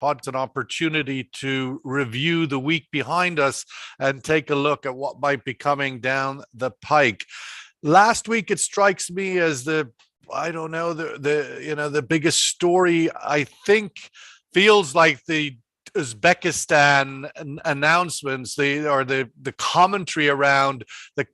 an opportunity to review the week behind us and take a look at what might be coming down the pike. Last week, it strikes me as the biggest story. I think feels like the Uzbekistan announcements, the commentary around the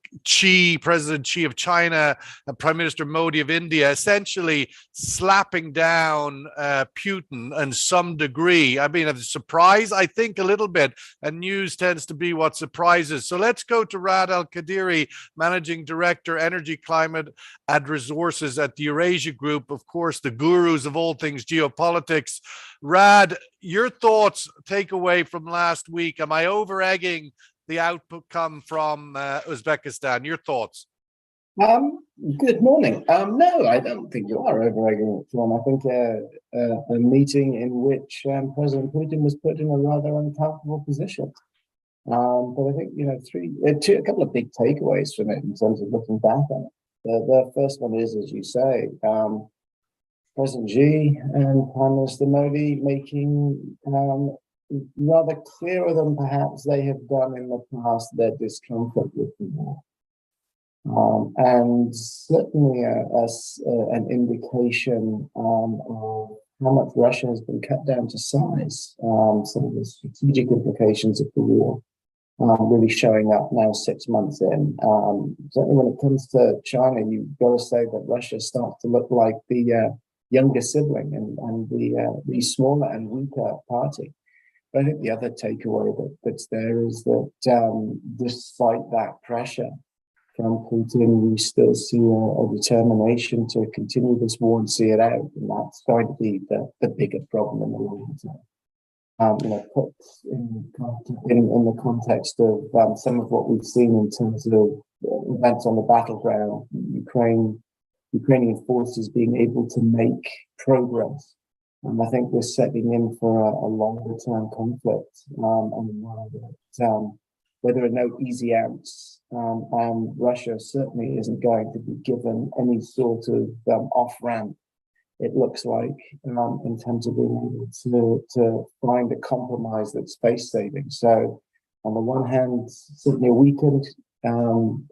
President Xi of China and Prime Minister Modi of India, essentially slapping down Putin in some degree. I mean, a surprise, I think, a little bit, and news tends to be what surprises. So let's go to Rad Al-Qadiri, Managing Director, Energy, Climate and Resources at the Eurasia Group, of course, the gurus of all things geopolitics. Rad, your thoughts, takeaway from last week. Am I over-egging the outcome from Uzbekistan? Your thoughts? Good morning. No, I don't think you are over-egging it, John. I think a meeting in which President Putin was put in a rather uncomfortable position. But I think, a couple of big takeaways from it in terms of looking back on it. The first one is, as you say, President Xi and Prime Minister Modi making rather clearer than perhaps they have done in the past their discomfort with the war. And certainly an indication of how much Russia has been cut down to size. Some of the strategic implications of the war really showing up now 6 months in. Certainly when it comes to China, you've got to say that Russia starts to look like the younger sibling and the smaller and weaker party. But I think the other takeaway that's there is that despite that pressure from Putin, we still see a determination to continue this war and see it out, and that's going to be the bigger problem in the long term. Put in the context of some of what we've seen in terms of events on the battleground, Ukrainian forces being able to make progress. And I think we're setting in for a longer term conflict, where there are no easy outs. And Russia certainly isn't going to be given any sort of off-ramp, it looks like, in terms of being able to find a compromise that's space-saving. So on the one hand, certainly a weakened and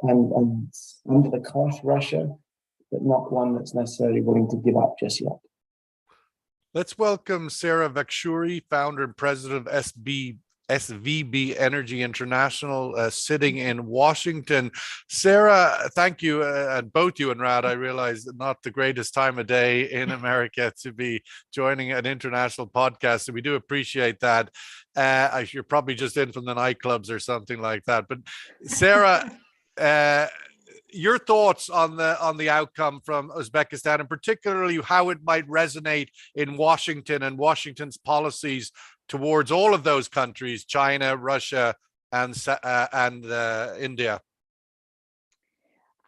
under the cosh Russia, but not one that's necessarily willing to give up just yet. Let's welcome Sarah Vakhturi, founder and president of SVB Energy International, sitting in Washington. Sarah, thank you, and both you and Rad. I realize not the greatest time of day in America to be joining an international podcast, so we do appreciate that. You're probably just in from the nightclubs or something like that. But Sarah, your thoughts on the outcome from Uzbekistan, and particularly how it might resonate in Washington and Washington's policies towards all of those countries, China, Russia, and India.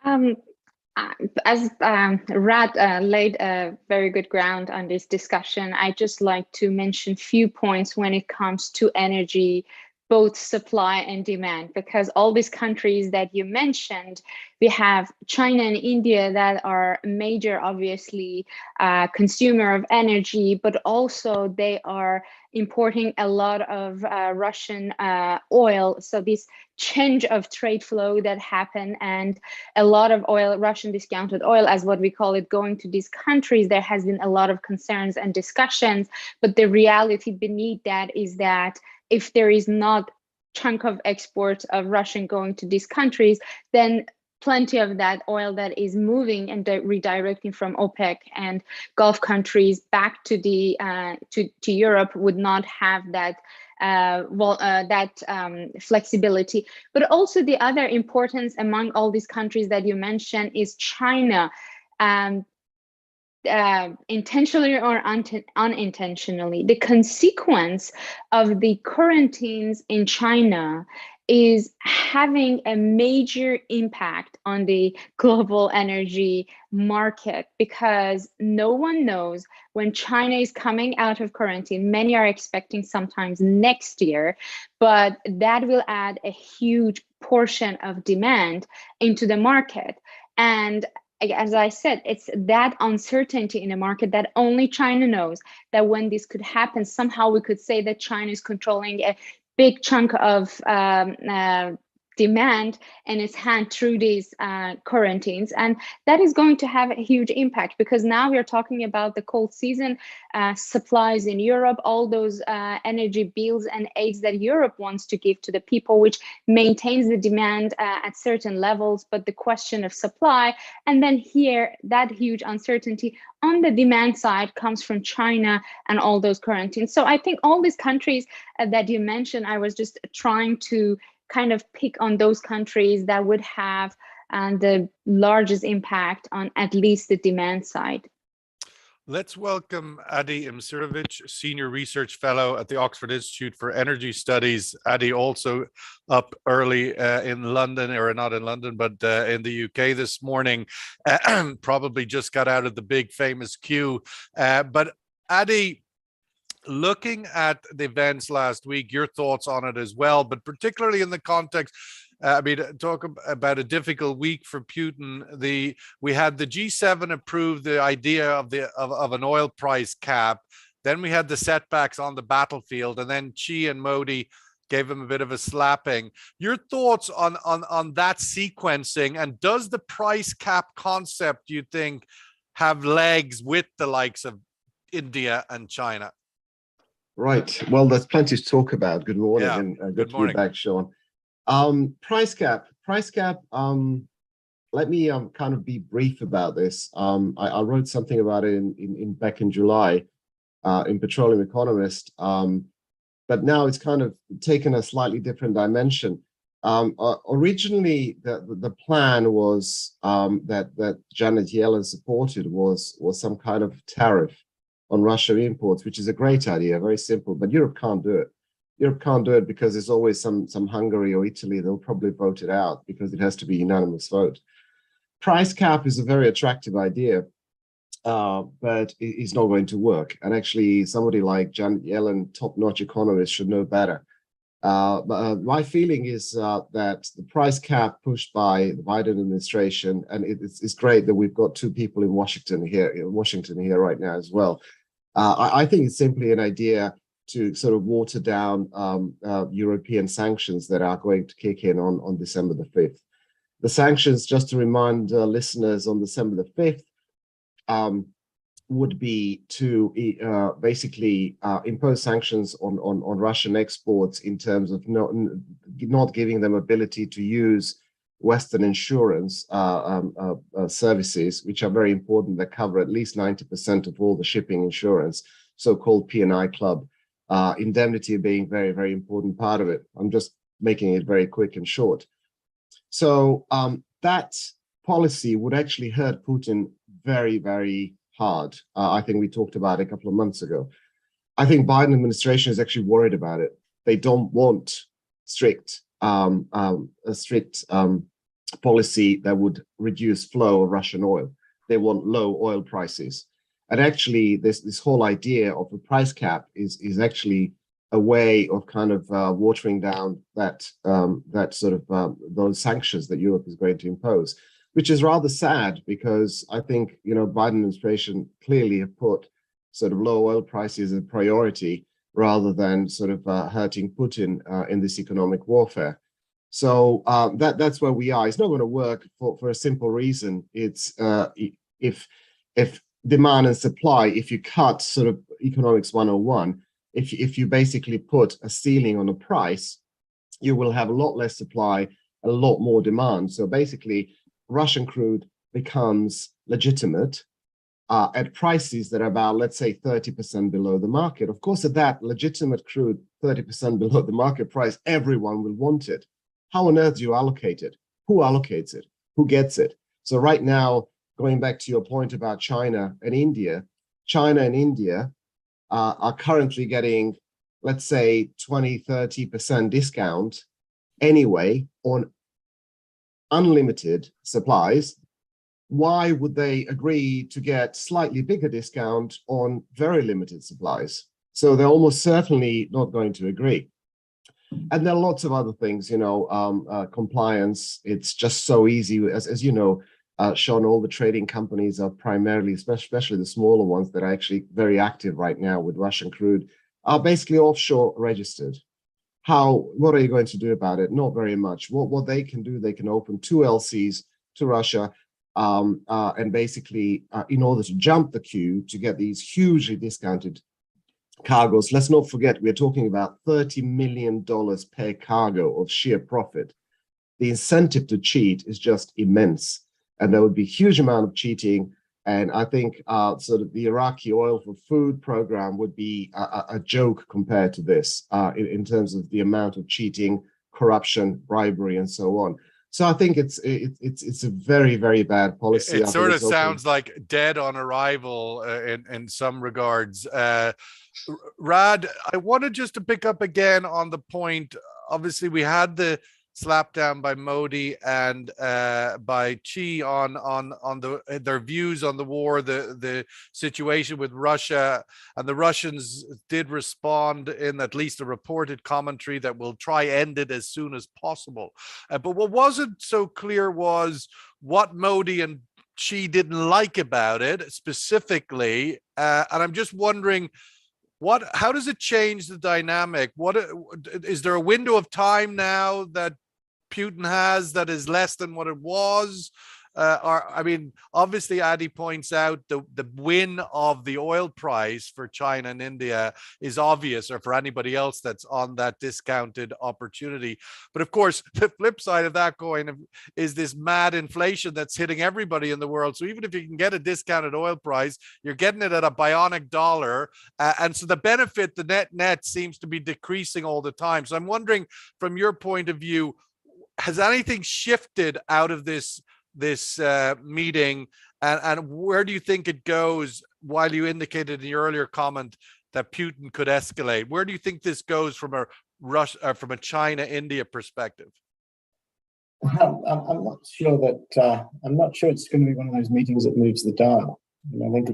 As Rad laid a very good ground on this discussion, I just like to mention few points when it comes to energy, both supply and demand, because all these countries that you mentioned, we have China and India that are major, obviously, consumer of energy, but also they are importing a lot of Russian oil. So this change of trade flow that happened, and a lot of oil, Russian discounted oil, as what we call it, going to these countries, there has been a lot of concerns and discussions. But the reality beneath that is that if there is not chunk of exports of Russian going to these countries, then plenty of that oil that is moving and redirecting from OPEC and Gulf countries back to the to Europe would not have that flexibility. But also the other importance among all these countries that you mentioned is China. Intentionally or unintentionally, the consequence of the quarantines in China is having a major impact on the global energy market, because no one knows when China is coming out of quarantine. Many are expecting sometimes next year, but that will add a huge portion of demand into the market. And as I said, it's that uncertainty in the market that only China knows, that when this could happen, somehow we could say that China is controlling a big chunk of demand in its hand through these quarantines. And that is going to have a huge impact, because now we're talking about the cold season, supplies in Europe, all those energy bills and aids that Europe wants to give to the people, which maintains the demand at certain levels, but the question of supply. And then here, that huge uncertainty on the demand side comes from China and all those quarantines. So I think all these countries that you mentioned, I was just trying to kind of pick on those countries that would have the largest impact on at least the demand side. Let's welcome Adi Imsirovic, Senior Research Fellow at the Oxford Institute for Energy Studies. Adi also up early in London, or not in London, but in the UK this morning, probably just got out of the big famous queue. But Adi, looking at the events last week, your thoughts on it as well, but particularly in the context, talk about a difficult week for Putin. We had the G7 approve the idea of an oil price cap. Then we had the setbacks on the battlefield, and then Xi and Modi gave him a bit of a slapping. Your thoughts on that sequencing, and does the price cap concept, you think, have legs with the likes of India and China? Right. Well, there's plenty to talk about. Good morning, Yeah. and Good good morning. to be back, Sean. Price cap. Let me kind of be brief about this. I wrote something about it in back in July in Petroleum Economist, but now it's kind of taken a slightly different dimension. Originally, the plan was that Janet Yellen supported was some kind of tariff on Russian imports, which is a great idea, very simple, but Europe can't do it. Europe can't do it because there's always some Hungary or Italy, they'll probably vote it out because it has to be a unanimous vote. Price cap is a very attractive idea, but it's not going to work. And actually, somebody like Janet Yellen, top-notch economist, should know better. But my feeling is that the price cap pushed by the Biden administration, and it's great that we've got two people in Washington here right now as well. I think it's simply an idea to sort of water down European sanctions that are going to kick in on December the 5th. The sanctions, just to remind listeners, on December the 5th would be to basically impose sanctions on Russian exports in terms of not giving them ability to use Western insurance services, which are very important, that cover at least 90% of all the shipping insurance, so-called P&I club, indemnity being very, very important part of it. I'm just making it very quick and short. So that policy would actually hurt Putin very, very hard. I think we talked about it a couple of months ago. I think Biden administration is actually worried about it. They don't want a strict policy that would reduce flow of Russian oil. They want low oil prices. And actually, this whole idea of a price cap is actually a way of kind of watering down that sort of those sanctions that Europe is going to impose, which is rather sad because I think, Biden administration clearly have put sort of low oil prices as a priority rather than sort of hurting Putin in this economic warfare. So that's where we are. It's not going to work for a simple reason. It's if demand and supply, if you cut sort of economics 101, if you basically put a ceiling on a price, you will have a lot less supply, a lot more demand. So basically, Russian crude becomes legitimate at prices that are about, let's say, 30% below the market. Of course, at that legitimate crude, 30% below the market price, everyone will want it. How on earth do you allocate it? Who allocates it? Who gets it? So right now, going back to your point about China and India are currently getting, let's say, 20-30% discount anyway on unlimited supplies. Why would they agree to get slightly bigger discount on very limited supplies? So they're almost certainly not going to agree. And there are lots of other things, compliance. It's just so easy, as you know, Sean, all the trading companies are primarily, especially the smaller ones that are actually very active right now with Russian crude, are basically offshore registered. What are you going to do about it? Not very much. What they can do, they can open 2 LCs to Russia, and basically, in order to jump the queue to get these hugely discounted cargoes. Let's not forget, we're talking about $30 million per cargo of sheer profit. The incentive to cheat is just immense, and there would be a huge amount of cheating. And I think sort of the Iraqi oil for food program would be a joke compared to this in terms of the amount of cheating, corruption, bribery, and so on. So I think it's a very, very bad policy. It sort of sounds like dead on arrival in some regards. Rad, I wanted just to pick up again on the point. Obviously, we had the slap down by Modi and by Xi on their views on the war, the situation with Russia, and the Russians did respond in at least a reported commentary that will try end it as soon as possible. But what wasn't so clear was what Modi and Xi didn't like about it specifically, and I'm just wondering, how does it change the dynamic? What is there a window of time now that Putin has that is less than what it was? I mean, obviously, Adi points out the win of the oil price for China and India is obvious, or for anybody else that's on that discounted opportunity. But of course, the flip side of that coin is this mad inflation that's hitting everybody in the world. So even if you can get a discounted oil price, you're getting it at a bionic dollar. And so the benefit, the net seems to be decreasing all the time. So I'm wondering, from your point of view, has anything shifted out of this meeting, and where do you think it goes? While you indicated in your earlier comment that Putin could escalate, where do you think this goes from a China-India perspective? I'm not sure that I'm not sure it's going to be one of those meetings that moves the dial. I think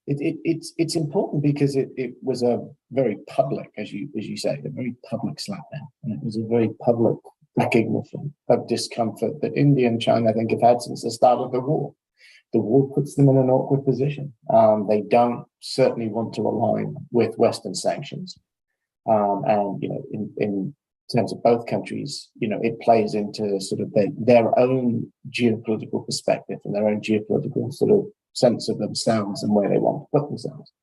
it's important because it was a very public, as you say, a very public slapdown, and it was a very public recognition of discomfort that India and China, I think, have had since the start of the war. The war puts them in an awkward position. They don't certainly want to align with Western sanctions. And, in terms of both countries, it plays into sort of their own geopolitical perspective and their own geopolitical sort of sense of themselves and where they want to put themselves.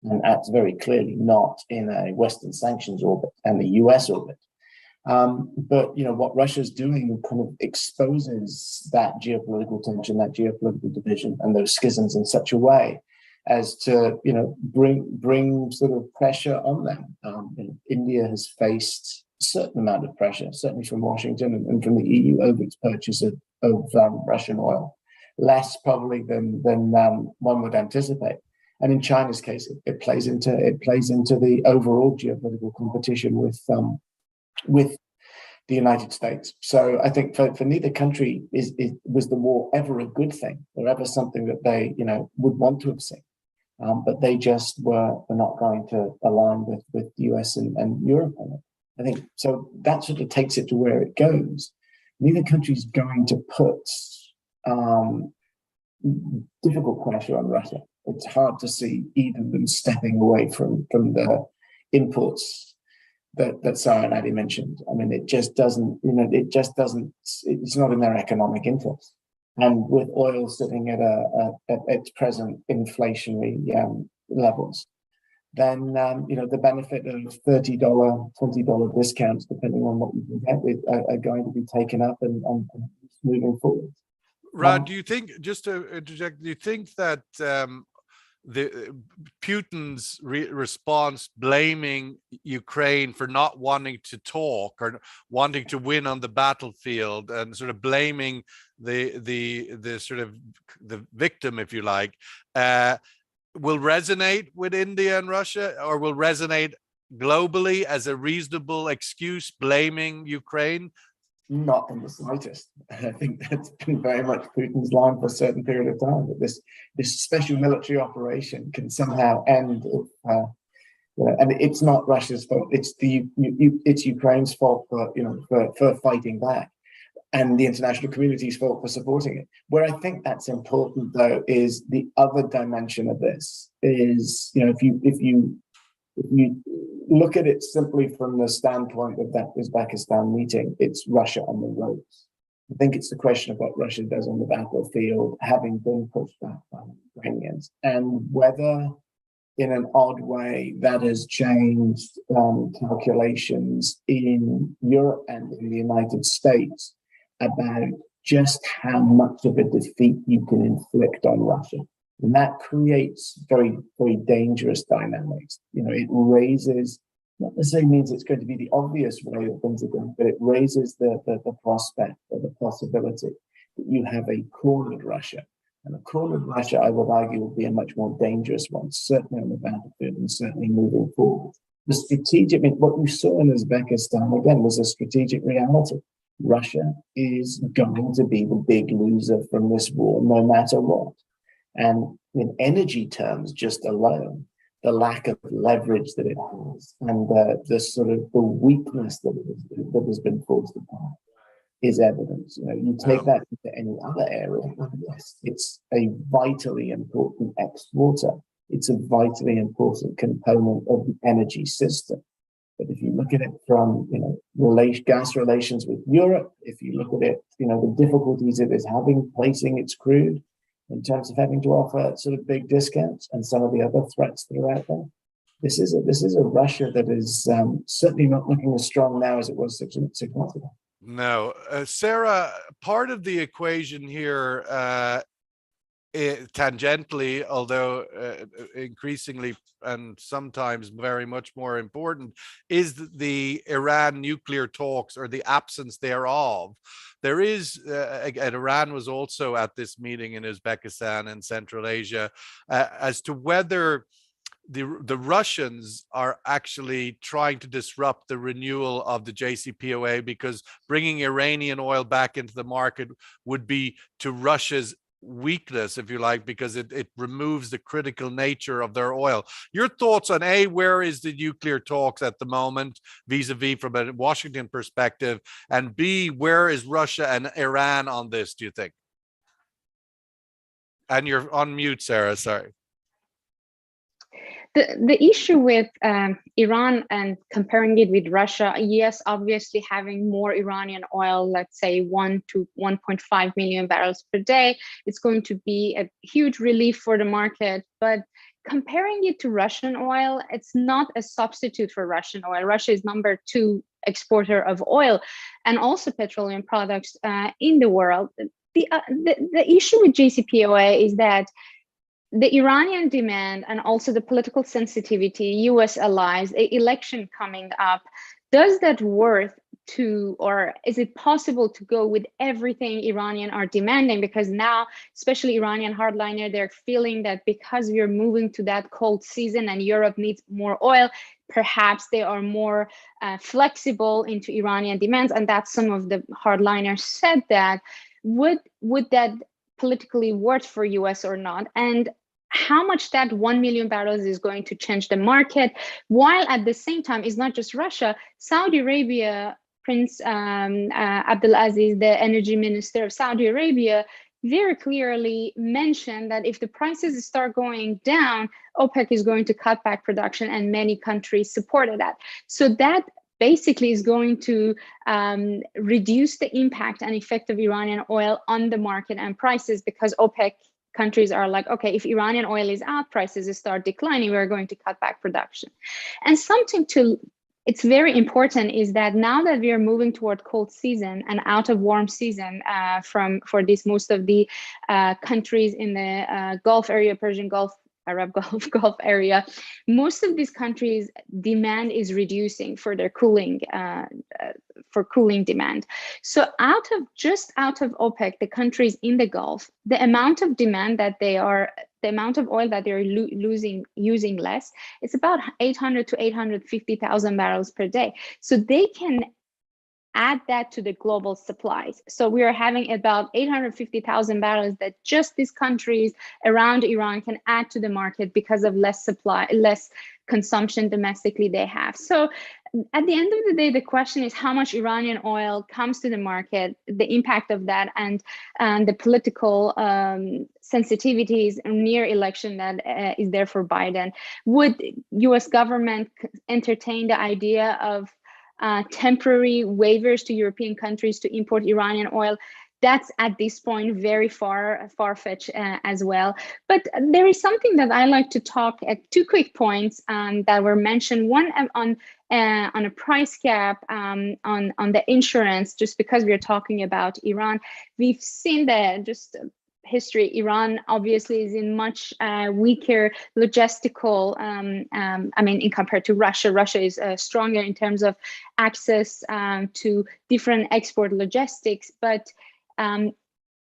And that's very clearly not in a Western sanctions orbit and the US orbit. But what Russia's doing kind of exposes that geopolitical tension, that geopolitical division, and those schisms in such a way as to bring sort of pressure on them. India has faced a certain amount of pressure, certainly from Washington and from the EU, over its purchase of Russian oil, less probably than one would anticipate. And in China's case, it plays into the overall geopolitical competition with the United States. So I think for neither country was the war ever a good thing or ever something that they would want to have seen. But they just were not going to align with the US and Europe on it. I think so. That sort of takes it to where it goes. Neither country is going to put difficult pressure on Russia. It's hard to see either of them stepping away from the imports that Sarah and Adi mentioned. I mean, it just doesn't, it's not in their economic interest. And with oil sitting at its present inflationary levels, then, the benefit of $30, $20 discounts, depending on what you can get with, are going to be taken up and moving forward. Rad, do you think, just to interject, do you think that the Putin's response blaming Ukraine for not wanting to talk or wanting to win on the battlefield and sort of blaming the sort of the victim, if you like, will resonate with India and Russia, or will resonate globally as a reasonable excuse blaming Ukraine? Not in the slightest. I think that's been very much Putin's line for a certain period of time, that this special military operation can somehow end. And it's not Russia's fault. It's Ukraine's fault for fighting back. and the international community's fault for supporting it. Where I think that's important, though, is the other dimension of this is, if you look at it simply from the standpoint of that Uzbekistan meeting, it's Russia on the ropes. I think it's the question of what Russia does on the battlefield, having been pushed back by the Ukrainians, and whether, in an odd way, that has changed calculations in Europe and in the United States about just how much of a defeat you can inflict on Russia. And that creates very, very dangerous dynamics. It raises, not necessarily means it's going to be the obvious way that things are going, but it raises the prospect or the possibility that you have a cornered Russia. And a cornered Russia, I would argue, will be a much more dangerous one, certainly on the battlefield and certainly moving forward. The strategic, what you saw in Uzbekistan, again, was a strategic reality. Russia is going to be the big loser from this war, no matter what. And in energy terms, just alone, the lack of leverage that it has and the sort of the weakness that has been forced upon is evidence. You take that into any other area, yes, it's a vitally important exporter. It's a vitally important component of the energy system. But if you look at it from, gas relations with Europe, if you look at it, the difficulties it is having placing its crude in terms of having to offer sort of big discounts and some of the other threats that are out there, this is a Russia that is certainly not looking as strong now as it was six months ago. No, Sarah, part of the equation here, tangentially, although increasingly and sometimes very much more important, is the Iran nuclear talks, or the absence thereof. There is, and Iran was also at this meeting in Uzbekistan and Central Asia, as to whether the Russians are actually trying to disrupt the renewal of the JCPOA, because bringing Iranian oil back into the market would be to Russia's weakness, if you like, because it removes the critical nature of their oil. Your thoughts on A, where is the nuclear talks at the moment vis-a-vis from a Washington perspective, and B, where is Russia and Iran on this, do you think? And you're on mute, Sarah, sorry. The issue with Iran and comparing it with Russia, yes, obviously having more Iranian oil, let's say 1 to 1.5 million barrels per day, it's going to be a huge relief for the market. But comparing it to Russian oil, it's not a substitute for Russian oil. Russia is number 2 exporter of oil and also petroleum products in the world. The issue with JCPOA is that the Iranian demand and also the political sensitivity, US allies, the election coming up, does that worth to, or is it possible to go with everything Iranian are demanding? Because now, especially Iranian hardliner, they're feeling that because we're moving to that cold season and Europe needs more oil, perhaps they are more flexible into Iranian demands. And that's some of the hardliners said that. Would that politically work for US or not? And how much that 1 million barrels is going to change the market, while at the same time, it's not just Russia, Saudi Arabia, Prince Abdulaziz, the energy minister of Saudi Arabia, very clearly mentioned that if the prices start going down, OPEC is going to cut back production, and many countries supported that. So that basically is going to reduce the impact and effect of Iranian oil on the market and prices, because OPEC countries are like, okay, if Iranian oil is out, prices start declining, we're going to cut back production. And it's very important is that now that we are moving toward cold season and out of warm season for most of the countries in the Gulf area, Persian Gulf, Arab Gulf area, most of these countries demand is reducing for their cooling demand. So out of OPEC, the countries in the Gulf, the amount of demand that the amount of oil that they're using less, it's about 800 to 850,000 barrels per day. So they can add that to the global supplies. So we are having about 850,000 barrels that just these countries around Iran can add to the market because of less supply, less consumption domestically they have. So at the end of the day, the question is how much Iranian oil comes to the market, the impact of that, and the political sensitivities near election that is there for Biden. Would US government entertain the idea of temporary waivers to European countries to import Iranian oil? That's at this point very far-fetched as well. But there is something that I like to talk at 2 quick points that were mentioned. One on a price cap on the insurance, just because we're talking about Iran. We've seen that just history. Iran obviously is in much weaker logistical, I mean, in compared to Russia. Russia is stronger in terms of access to different export logistics, but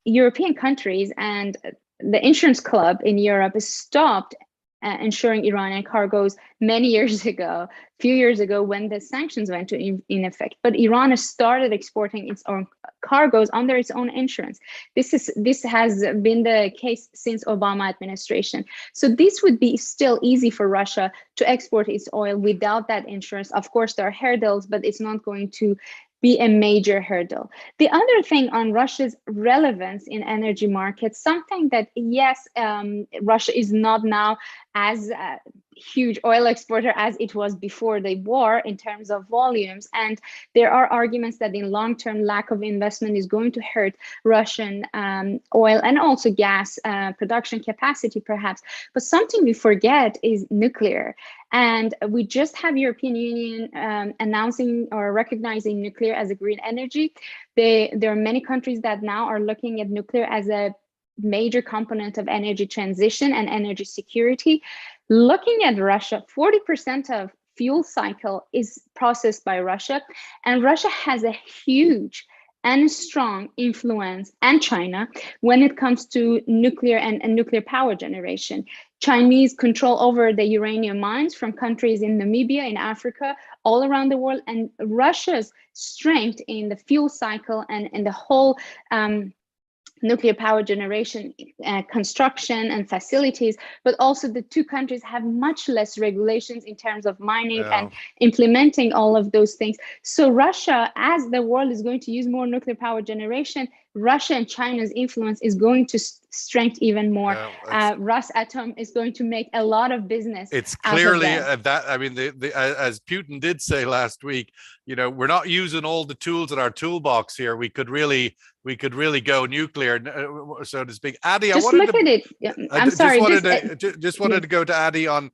European countries and the insurance club in Europe has stopped insuring Iranian cargoes many years ago, few years ago when the sanctions went in effect. But Iran has started exporting its own cargoes under its own insurance. This has been the case since Obama administration. So this would be still easy for Russia to export its oil without that insurance. Of course, there are hurdles, but it's not going to be a major hurdle. The other thing on Russia's relevance in energy markets, something that, yes, Russia is not now as huge oil exporter as it was before the war in terms of volumes. And there are arguments that in long-term lack of investment is going to hurt Russian oil and also gas production capacity, perhaps. But something we forget is nuclear. And we just have European Union announcing or recognizing nuclear as a green energy. There are many countries that now are looking at nuclear as a major component of energy transition and energy security. Looking at Russia, 40% of fuel cycle is processed by Russia, and Russia has a huge and strong influence, and China, when it comes to nuclear and nuclear power generation. Chinese control over the uranium mines from countries in Namibia, in Africa, all around the world, and Russia's strength in the fuel cycle and in the whole nuclear power generation construction and facilities, but also the two countries have much less regulations in terms of mining and implementing all of those things. So Russia, as the world is going to use more nuclear power generation, Russia and China's influence is going to strengthen even more. Rosatom is going to make a lot of business. It's clearly that, I mean, as Putin did say last week, you know, we're not using all the tools in our toolbox here. We could really go nuclear, so to speak. Adi, just look at it. I'm sorry. Just wanted to go to Adi on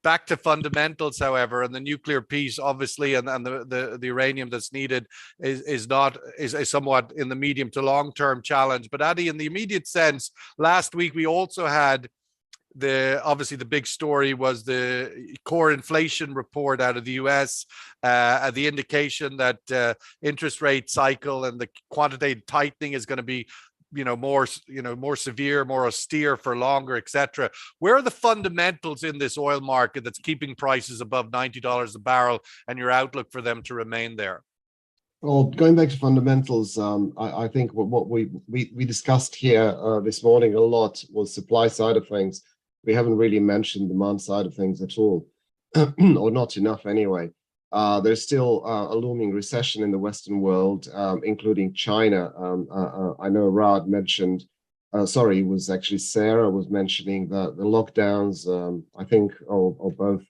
back to fundamentals, however, and the nuclear piece, obviously, and the uranium that's needed is somewhat in the medium to long term challenge. But Adi, in the immediate sense, last week we also had obviously the big story was the core inflation report out of the US, the indication that interest rate cycle and the quantitative tightening is going to be more severe, more austere for longer, etc. Where are the fundamentals in this oil market that's keeping prices above $90 a barrel, and your outlook for them to remain there? Well, going back to fundamentals, I think what we discussed here this morning a lot was supply side of things. We haven't really mentioned demand side of things at all, or not enough anyway. There's still a looming recession in the Western world, including China. I know Rad mentioned, sorry, it was actually Sarah was mentioning the lockdowns, I think, or both.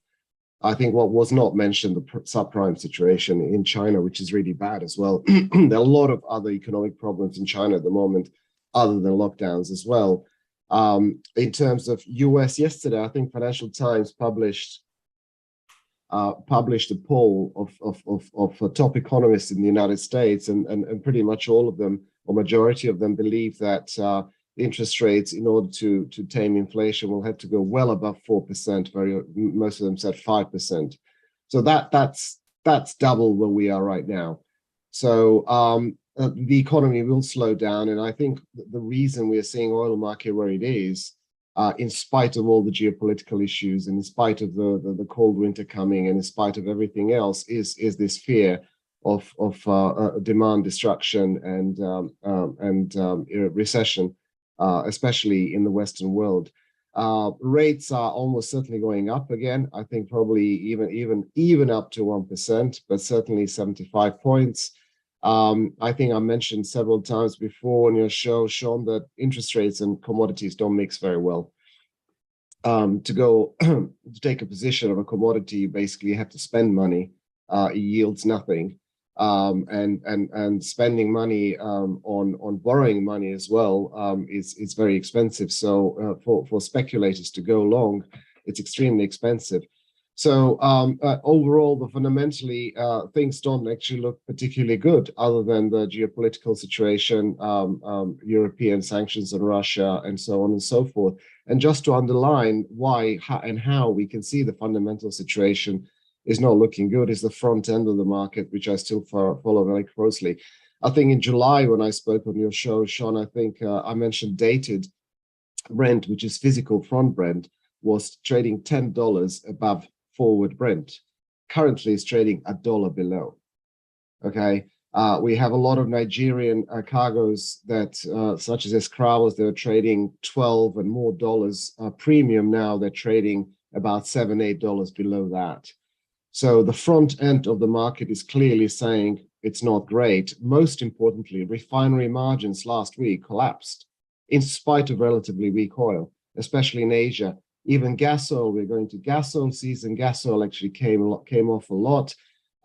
I think what was not mentioned, the subprime situation in China, which is really bad as well. There are a lot of other economic problems in China at the moment, other than lockdowns as well. In terms of US, yesterday, I think Financial Times published a poll of top economists in the United States, and pretty much all of them, or majority of them, believe that interest rates, in order to tame inflation, will have to go well above 4%. Most of them said 5%. So that's double where we are right now. So the economy will slow down, and I think the reason we are seeing oil market where it is, in spite of all the geopolitical issues, and in spite of the cold winter coming, and in spite of everything else, is this fear demand destruction and recession, especially in the Western world. Rates are almost certainly going up again. I think probably even up to 1%, but certainly 75 points. I think I mentioned several times before on your show, Sean, that interest rates and commodities don't mix very well. To take a position of a commodity, you basically have to spend money. It yields nothing. And spending money on borrowing money as well is very expensive. So for speculators to go long, it's extremely expensive. So overall, fundamentally, things don't actually look particularly good, other than the geopolitical situation, European sanctions on Russia, and so on and so forth. And just to underline why and how we can see the fundamental situation is not looking good is the front end of the market, which I still follow very closely. I think in July, when I spoke on your show, Sean, I think I mentioned dated Brent, which is physical front Brent, was trading $10 above forward Brent. Currently, it's trading $1 below. Okay, we have a lot of Nigerian cargoes that, such as Escravos, they're trading $12 and more premium now. They're trading about $7, $8 below that. So the front end of the market is clearly saying it's not great. Most importantly, refinery margins last week collapsed in spite of relatively weak oil, especially in Asia. Even gas oil, we're going to gas oil season. Gas oil actually came off a lot.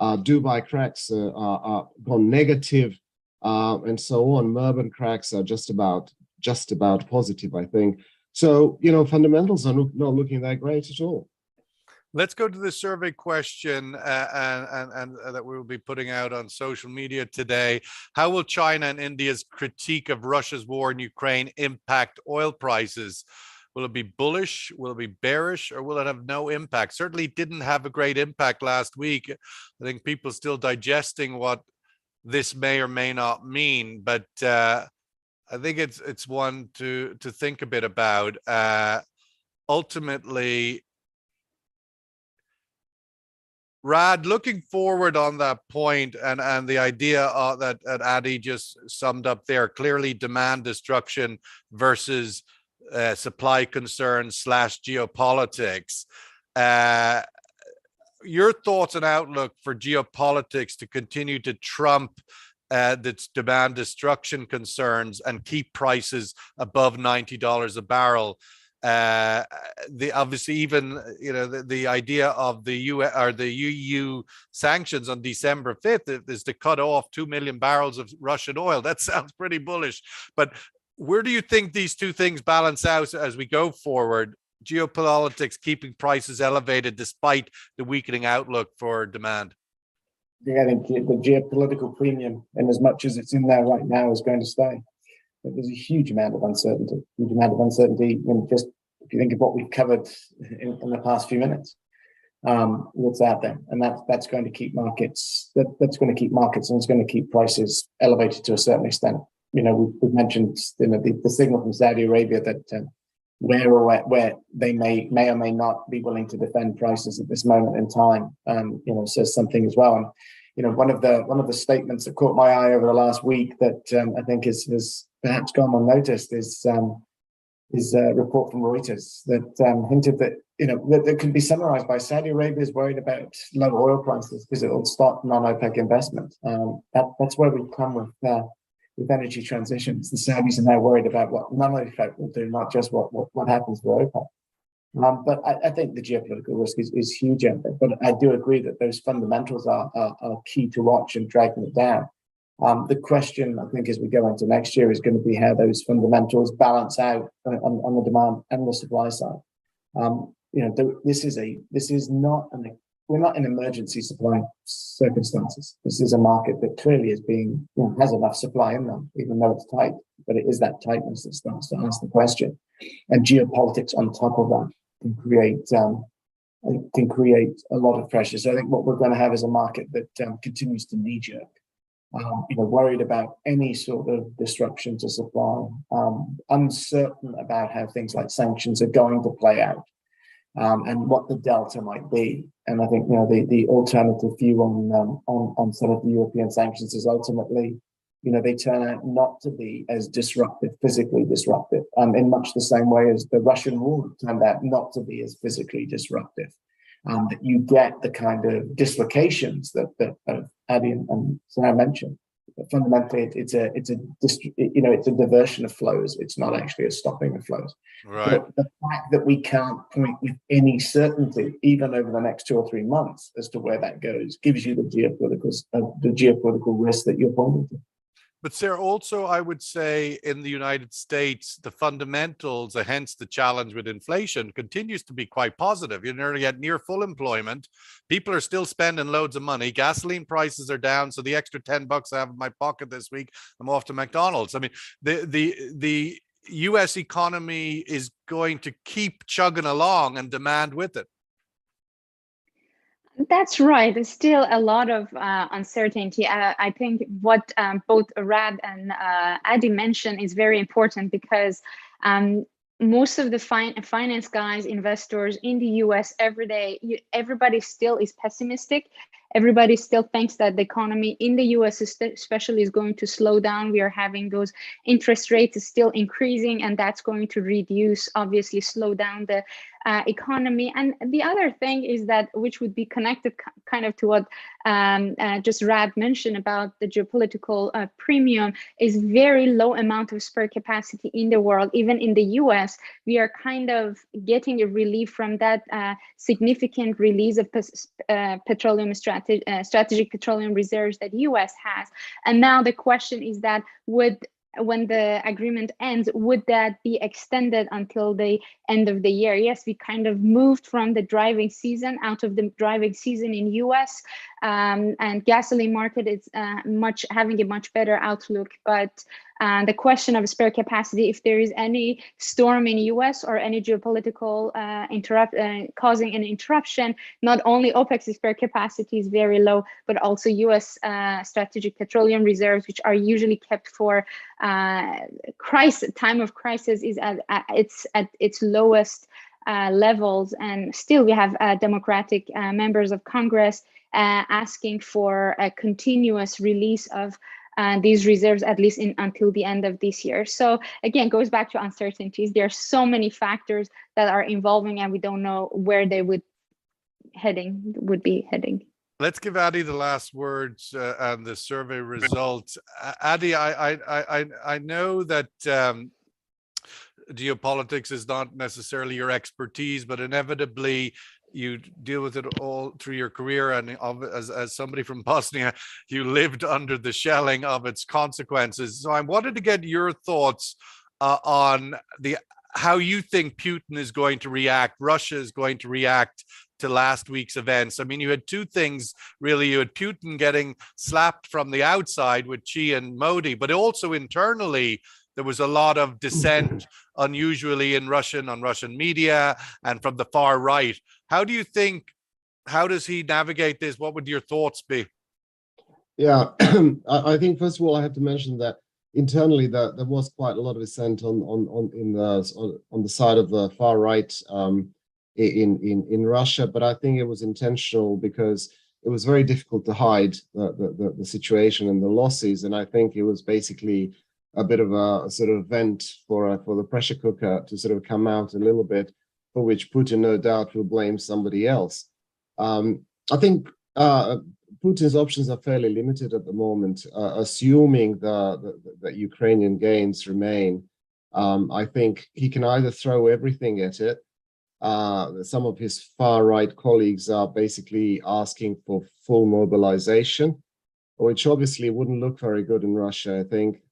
Dubai cracks are gone negative, and so on. Murban cracks are just about positive, I think. So, fundamentals are not looking that great at all. Let's go to the survey question and that we will be putting out on social media today. How will China and India's critique of Russia's war in Ukraine impact oil prices? Will it be bullish? Will it be bearish? Or will it have no impact? Certainly didn't have a great impact last week. I think people still digesting what this may or may not mean, but I think it's one to think a bit about. Ultimately, Rad, looking forward on that point and the idea that Adi just summed up there, clearly demand destruction versus supply concerns / geopolitics. Your thoughts and outlook for geopolitics to continue to trump the demand destruction concerns and keep prices above $90 a barrel. Obviously even the idea of the US or the EU sanctions on December 5th is to cut off 2 million barrels of Russian oil. That sounds pretty bullish, but where do you think these two things balance out as we go forward? Geopolitics keeping prices elevated despite the weakening outlook for demand. Yeah, I think the geopolitical premium, in as much as it's in there right now, is going to stay. There's a huge amount of uncertainty. Just if you think of what we've covered in the past few minutes, what's out there, and that's going to keep markets. That's going to keep markets, and it's going to keep prices elevated to a certain extent. We've mentioned the signal from Saudi Arabia that where they may or may not be willing to defend prices at this moment in time, says something as well. And one of the statements that caught my eye over the last week that I think has perhaps gone unnoticed is a report from Reuters that hinted that that could be summarized by Saudi Arabia is worried about low oil prices because it will stop non-OPEC investment. That's where we come with energy transitions. The Saudis are now worried about what non-OPEC will do, not just what happens with OPEC. But I think the geopolitical risk is huge out there. But I do agree that those fundamentals are key to watch and dragging it down. The question, I think, as we go into next year is going to be how those fundamentals balance out on the demand and the supply side. We're not in emergency supply circumstances. This is a market that clearly has enough supply in them, even though it's tight. But it is that tightness that starts to ask the question, and geopolitics on top of that can create a lot of pressure. So I think what we're going to have is a market that continues to knee jerk. Worried about any sort of disruption to supply, uncertain about how things like sanctions are going to play out. and what the delta might be. And I think the alternative view on some of the European sanctions is ultimately, they turn out not to be as disruptive, physically disruptive, in much the same way as the Russian war turned out not to be as physically disruptive. That you get the kind of dislocations that Adi and Sarah mentioned. But fundamentally, it's a diversion of flows. It's not actually a stopping of flows. Right. But the fact that we can't point with any certainty, even over the next 2 or 3 months, as to where that goes, gives you the geopolitical risk that you're pointing to. But Sarah, also, I would say in the United States, the fundamentals, hence the challenge with inflation, continues to be quite positive. You're nearly at near full employment. People are still spending loads of money. Gasoline prices are down. So the extra $10 I have in my pocket this week, I'm off to McDonald's. I mean, the US economy is going to keep chugging along and demand with it. That's right. There's still a lot of uncertainty. I think what both Rad and Adi mentioned is very important, because most of the finance guys, investors in the US every day, everybody still is pessimistic. Everybody still thinks that the economy in the US especially is going to slow down. We are having those interest rates is still increasing, and that's going to reduce, obviously slow down the economy. And the other thing is that, which would be connected kind of to what just Rad mentioned about the geopolitical premium, is very low amount of spare capacity in the world. Even in the US, we are kind of getting a relief from that significant release of petroleum strategic petroleum reserves that US has. And now the question is that when the agreement ends, would that be extended until the end of the year? Yes, we kind of moved from the driving season, out of the driving season in US, and gasoline market is having a much better outlook. But the question of spare capacity, if there is any storm in US or any geopolitical causing an interruption, not only OPEC's spare capacity is very low, but also US strategic petroleum reserves, which are usually kept for time of crisis, is at its lowest levels. And still we have Democratic members of Congress asking for a continuous release of these reserves, at least until the end of this year. So again, goes back to uncertainties. There are so many factors that are involving, and we don't know where they would be heading. Let's give Adi the last words on the survey results. Adi, I know that geopolitics is not necessarily your expertise, but inevitably you deal with it all through your career. And as somebody from Bosnia, you lived under the shelling of its consequences. So I wanted to get your thoughts on how you think Putin is going to react, Russia is going to react to last week's events. I mean, you had two things, really. You had Putin getting slapped from the outside with Xi and Modi, but also internally, there was a lot of dissent, unusually on Russian media and from the far right. How does he navigate this? What would your thoughts be? Yeah, I think first of all, I have to mention that internally there was quite a lot of dissent on the side of the far right in Russia, but I think it was intentional because it was very difficult to hide the situation and the losses, and I think it was basically a bit of a sort of vent for the pressure cooker to sort of come out a little bit, for which Putin no doubt will blame somebody else. I think Putin's options are fairly limited at the moment, assuming that Ukrainian gains remain. I think he can either throw everything at it. Some of his far-right colleagues are basically asking for full mobilization, which obviously wouldn't look very good in Russia. I think,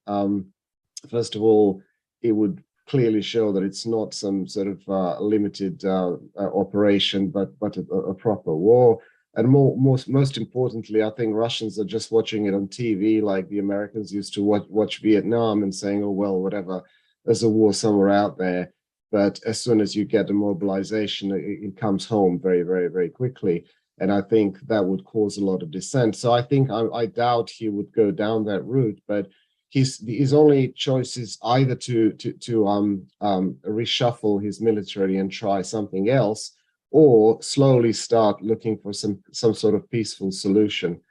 first of all, it would clearly show that it's not some sort of limited operation, but a proper war. And most importantly, I think Russians are just watching it on TV like the Americans used to watch Vietnam and saying, oh, well, whatever, there's a war somewhere out there. But as soon as you get the mobilization, it comes home very, very, very quickly. And I think that would cause a lot of dissent. So I think I doubt he would go down that route, but his only choice is either to reshuffle his military and try something else, or slowly start looking for some sort of peaceful solution.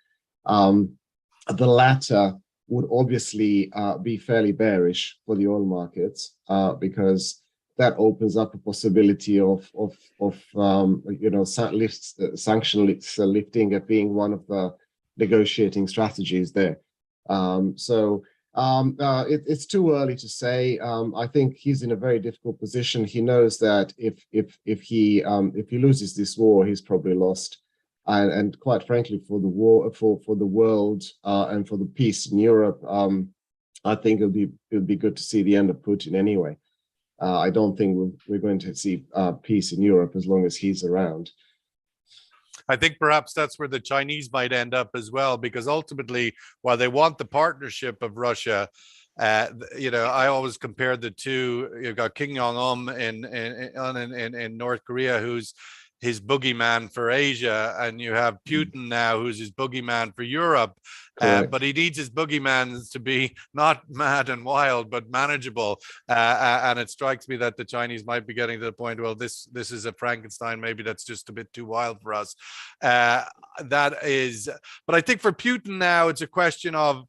The latter would obviously be fairly bearish for the oil markets because that opens up a possibility of sanction lifting being one of the negotiating strategies there. It's too early to say. I think he's in a very difficult position. He knows that if he loses this war, he's probably lost. And quite frankly, for the war, for the world, and for the peace in Europe, I think it would be good to see the end of Putin anyway. I don't think we're going to see peace in Europe as long as he's around. I think perhaps that's where the Chinese might end up as well, because ultimately, while they want the partnership of Russia, I always compare the two. You've got Kim Jong-un in North Korea, who's his boogeyman for Asia, and you have Putin now, who's his boogeyman for Europe. But he needs his boogeyman to be not mad and wild, but manageable. And it strikes me that the Chinese might be getting to the point, well, this is a Frankenstein. Maybe that's just a bit too wild for us. But I think for Putin now, it's a question of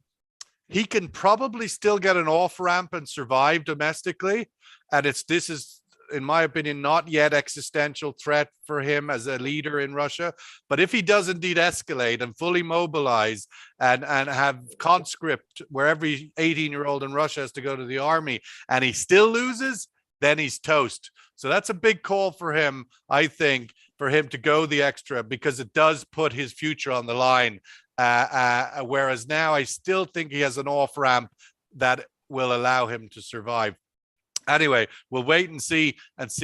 he can probably still get an off ramp and survive domestically. And this is, in my opinion, not yet existential threat for him as a leader in Russia. But if he does indeed escalate and fully mobilize and have conscript where every 18-year-old in Russia has to go to the army, and he still loses, then he's toast. So that's a big call for him, I think, for him to go the extra, because it does put his future on the line. Whereas now I still think he has an off ramp that will allow him to survive. Anyway, we'll wait and see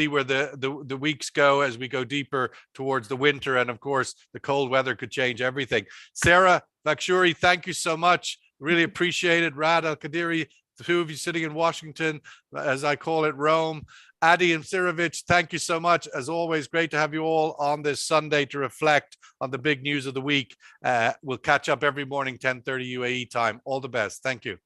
where the weeks go as we go deeper towards the winter. And of course, the cold weather could change everything. Sarah Fakhshuri, thank you so much. Really appreciate it. Rad Al-Qadiri, the two of you sitting in Washington, as I call it, Rome. Adi and Sirovic, thank you so much. As always, great to have you all on this Sunday to reflect on the big news of the week. We'll catch up every morning, 10:30 UAE time. All the best. Thank you.